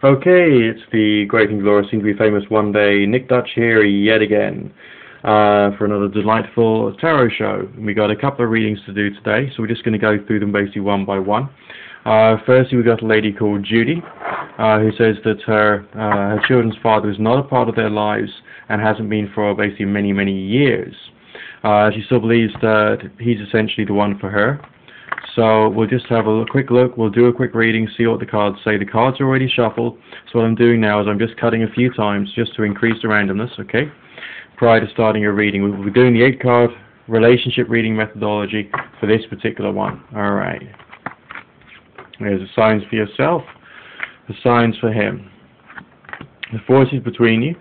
Okay, it's the great and glorious, soon to be famous one day, Nick Dutch here yet again for another delightful tarot show. We got a couple of readings to do today, so we're just going to go through them basically one by one. Firstly, we got a lady called Judy who says that her children's father is not a part of their lives and hasn't been for basically many, many years. She still believes that he's essentially the one for her. So we'll just have a quick look, we'll do a quick reading, see what the cards say. The cards are already shuffled, so what I'm doing now is I'm just cutting a few times just to increase the randomness, okay? Prior to starting your reading, we'll be doing the 8-card relationship reading methodology for this particular one. Alright. There's the signs for yourself, the signs for him. The forces between you,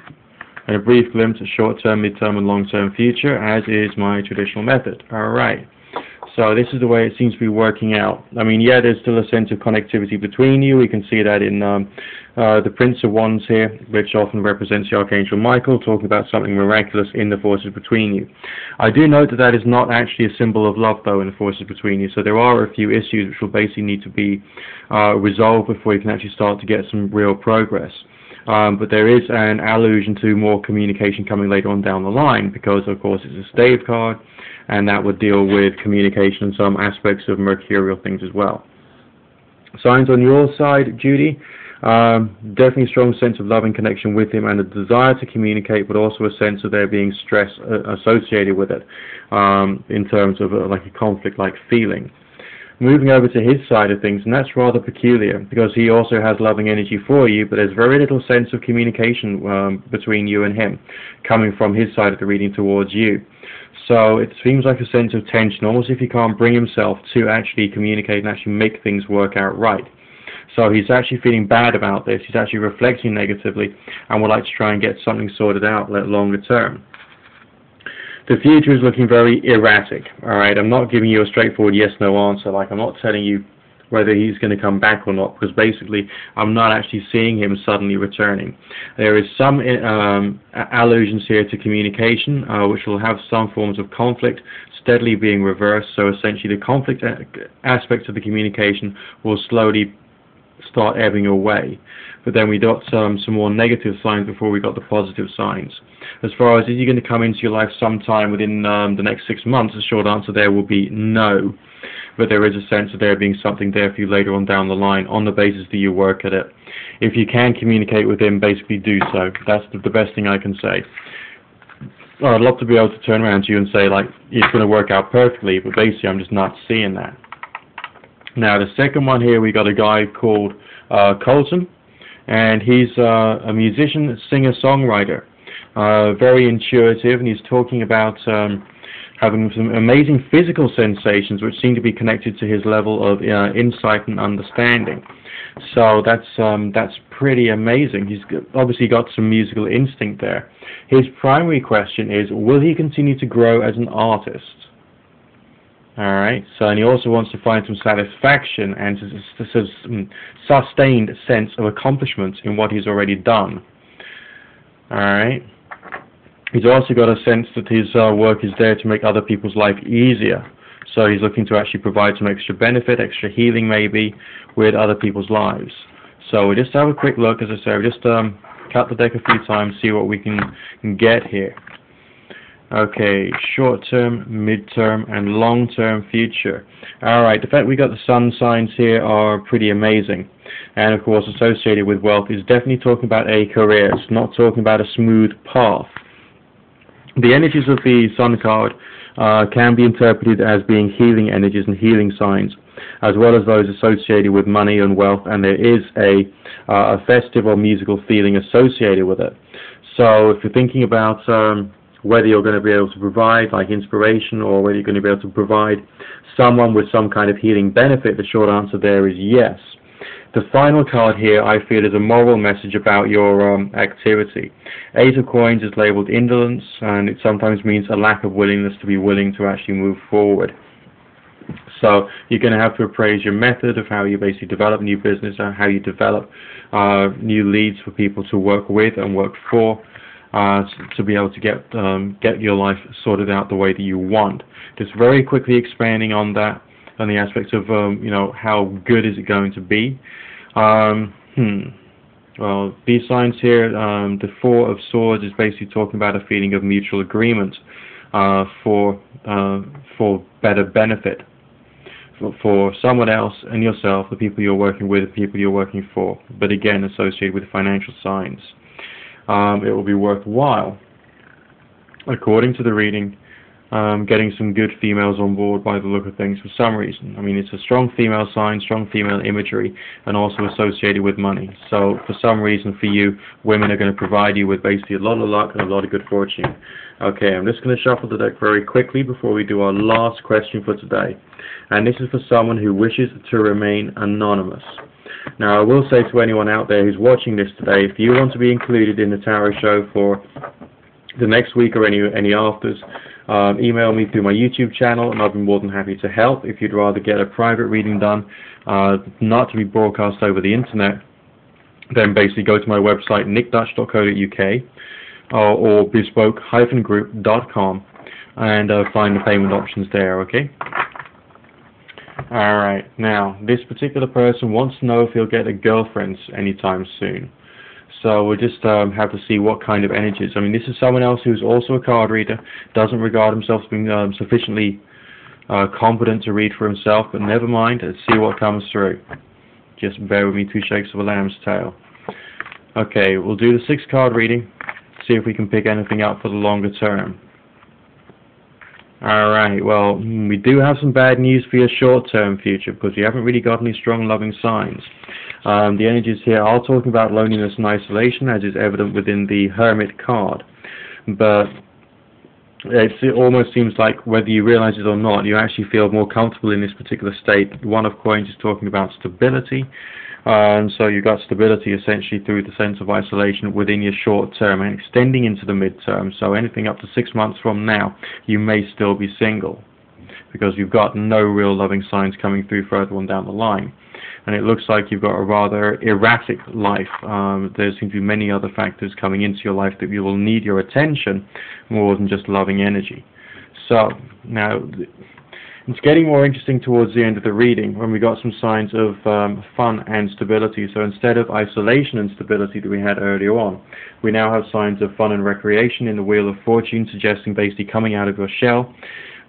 and a brief glimpse of short-term, mid-term, and long-term future, as is my traditional method. Alright. So this is the way it seems to be working out. I mean, yeah, there's still a sense of connectivity between you. We can see that in the Prince of Wands here, which often represents the Archangel Michael, talking about something miraculous in the forces between you. I do note that that is not actually a symbol of love, though, in the forces between you. So there are a few issues which will basically need to be resolved before you can actually start to get some real progress. But there is an allusion to more communication coming later on down the line because, of course, it's a stave card, and that would deal with communication and some aspects of mercurial things as well. Signs on your side, Judy, definitely a strong sense of love and connection with him and a desire to communicate, but also a sense of there being stress associated with it in terms of like a conflict-like feeling. Moving over to his side of things, and that's rather peculiar because he also has loving energy for you, but there's very little sense of communication between you and him coming from his side of the reading towards you. So it seems like a sense of tension, almost if he can't bring himself to actually communicate and actually make things work out right. So he's actually feeling bad about this, he's actually reflecting negatively, and would like to try and get something sorted out longer term. The future is looking very erratic, alright? I'm not giving you a straightforward yes-no answer, like I'm not telling you whether he's going to come back or not, because basically I'm not actually seeing him suddenly returning. There is some allusions here to communication, which will have some forms of conflict steadily being reversed, so essentially the conflict aspects of the communication will slowly start ebbing away. But then we got some more negative signs before we got the positive signs. As far as is he going to come into your life sometime within the next 6 months, the short answer there will be no. But there is a sense of there being something there for you later on down the line on the basis that you work at it. If you can communicate with him, basically do so. That's the best thing I can say. Well, I'd love to be able to turn around to you and say, like, it's going to work out perfectly, but basically I'm just not seeing that. Now, the second one here, we got a guy called Colton, and he's a musician, singer, songwriter. Very intuitive, and he's talking about having some amazing physical sensations which seem to be connected to his level of insight and understanding. So that's pretty amazing. He's obviously got some musical instinct there. His primary question is, will he continue to grow as an artist? Alright, so and he also wants to find some satisfaction and some sustained sense of accomplishment in what he's already done. Alright. He's also got a sense that his work is there to make other people's life easier. So he's looking to actually provide some extra benefit, extra healing maybe, with other people's lives. So we just have a quick look, as I say, we just cut the deck a few times, see what we can get here. Okay, short-term, mid-term, and long-term future. Alright, the fact we got the sun signs here are pretty amazing. And of course, associated with wealth is definitely talking about a career. It's not talking about a smooth path. The energies of the Sun card can be interpreted as being healing energies and healing signs, as well as those associated with money and wealth, and there is a festive or musical feeling associated with it. So if you're thinking about whether you're going to be able to provide like inspiration or whether you're going to be able to provide someone with some kind of healing benefit, the short answer there is yes. The final card here, I feel, is a moral message about your activity. Eight of Coins is labeled indolence, and it sometimes means a lack of willingness to be willing to actually move forward. So you're going to have to appraise your method of how you basically develop new business, and how you develop new leads for people to work with and work for, to be able to get your life sorted out the way that you want. Just very quickly expanding on that, on the aspects of you know, how good is it going to be. Well, these signs here, the Four of Swords is basically talking about a feeling of mutual agreement for better benefit for someone else and yourself, the people you're working with, the people you're working for, but again associated with financial signs. It will be worthwhile, according to the reading, getting some good females on board by the look of things for some reason. I mean, it's a strong female sign, strong female imagery, and also associated with money. So for some reason for you, women are going to provide you with basically a lot of luck and a lot of good fortune. Okay, I'm just going to shuffle the deck very quickly before we do our last question for today. And this is for someone who wishes to remain anonymous. Now, I will say to anyone out there who's watching this today, if you want to be included in the tarot show for the next week or any afters, email me through my YouTube channel, and I'll be more than happy to help. If you'd rather get a private reading done, not to be broadcast over the internet, then basically go to my website, nickdutch.co.uk, or bespoke-group.com, and find the payment options there, okay? Alright, now, this particular person wants to know if he'll get a girlfriend anytime soon. So we'll just have to see what kind of energies. I mean, this is someone else who's also a card reader, doesn't regard himself as being sufficiently competent to read for himself, but never mind, let's see what comes through. Just bear with me, 2 shakes of a lamb's tail. Okay, we'll do the 6-card reading, see if we can pick anything up for the longer term. Alright, well, we do have some bad news for your short-term future, because you haven't really got any strong loving signs. The energies here are talking about loneliness and isolation, as is evident within the Hermit card. But it almost seems like, whether you realize it or not, you actually feel more comfortable in this particular state. One of Coins is talking about stability. And so you've got stability essentially through the sense of isolation within your short term and extending into the mid-term. So anything up to 6 months from now, you may still be single, because you've got no real loving signs coming through further on down the line. And it looks like you've got a rather erratic life. There seem to be many other factors coming into your life that you will need your attention more than just loving energy. So now it's getting more interesting towards the end of the reading, when we got some signs of fun and stability. So instead of isolation and stability that we had earlier on, we now have signs of fun and recreation in the Wheel of Fortune, suggesting basically coming out of your shell,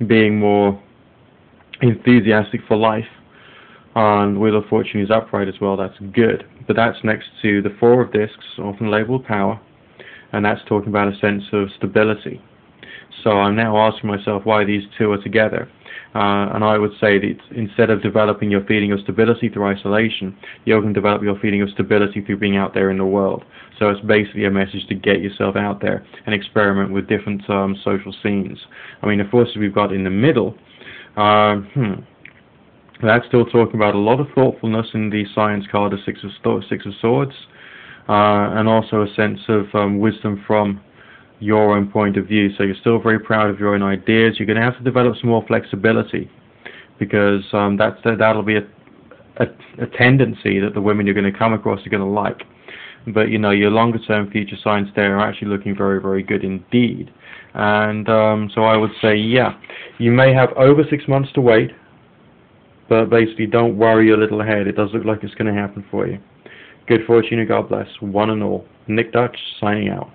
being more enthusiastic for life. And the Wheel of Fortune is upright as well, that's good. But that's next to the Four of Discs, often labeled power, and that's talking about a sense of stability. So I'm now asking myself why these two are together. And I would say that instead of developing your feeling of stability through isolation, you can develop your feeling of stability through being out there in the world. So it's basically a message to get yourself out there and experiment with different social scenes. I mean, the forces we've got in the middle, that's still talking about a lot of thoughtfulness in the Science card, the Six of Swords, and also a sense of wisdom from your own point of view. So you're still very proud of your own ideas. You're going to have to develop some more flexibility, because that'll be a tendency that the women you're going to come across are going to like. But you know, your longer term future signs there are actually looking very, very good indeed. And so I would say, yeah, you may have over 6 months to wait, but basically don't worry your little head. It does look like it's going to happen for you. Good fortune and God bless, one and all. Nick Dutch, signing out.